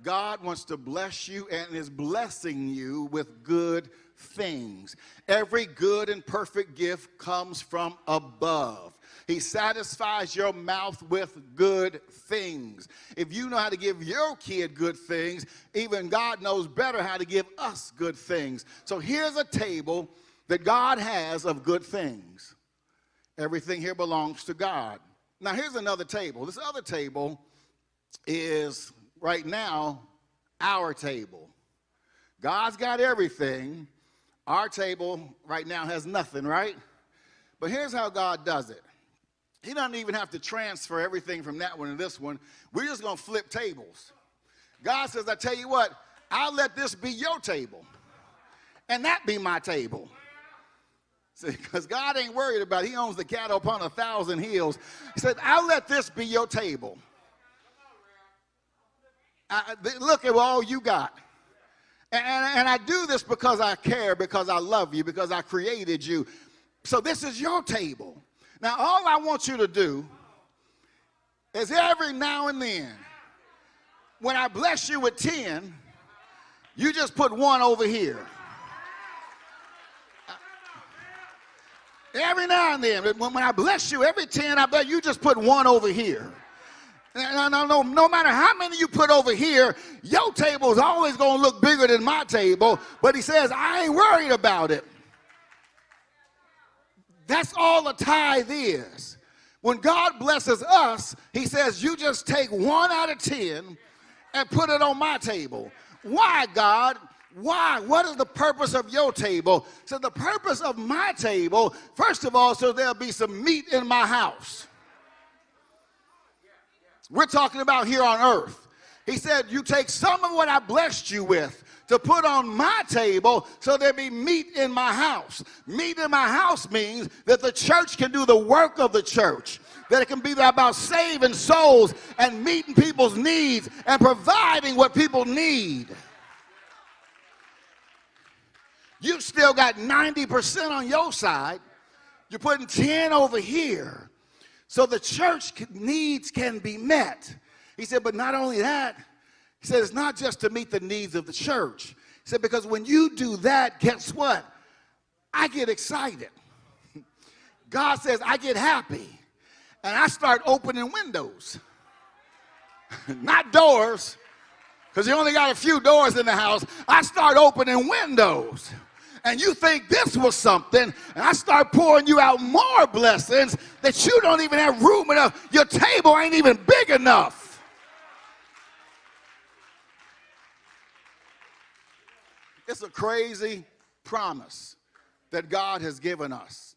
God wants to bless you and is blessing you with good things. Every good and perfect gift comes from above. He satisfies your mouth with good things. If you know how to give your kid good things, even God knows better how to give us good things. So here's a table that God has of good things. Everything here belongs to God. Now here's another table. This other table is right now our table. God's got everything. Our table right now has nothing, right? But here's how God does it. He doesn't even have to transfer everything from that one to this one. We're just going to flip tables. God says, I tell you what, I'll let this be your table and that be my table. See, because God ain't worried about it. He owns the cattle upon 1,000 hills. He said, I'll let this be your table. Look at all you got. And I do this because I care, because I love you, because I created you. So this is your table. Now, all I want you to do is every now and then, when I bless you with 10, you just put one over here. Every now and then, when I bless you, every 10, I bet you just put one over here. No matter how many you put over here, your table is always going to look bigger than my table. But he says, I ain't worried about it. That's all a tithe is. When God blesses us, he says, you just take 1 out of 10 and put it on my table. Why, God? Why? What is the purpose of your table? So the purpose of my table, first of all, so there'll be some meat in my house. We're talking about here on earth. He said, you take some of what I blessed you with to put on my table so there be meat in my house. Meat in my house means that the church can do the work of the church, that it can be about saving souls and meeting people's needs and providing what people need. You still got 90% on your side. You're putting 10 over here. So the church needs can be met. He said, but not only that, he said, it's not just to meet the needs of the church. He said, because when you do that, guess what? I get excited. God says, I get happy. And I start opening windows. Not doors, because you only got a few doors in the house. I start opening windows. And you think this was something, and I start pouring you out more blessings that you don't even have room enough. Your table ain't even big enough. It's a crazy promise that God has given us.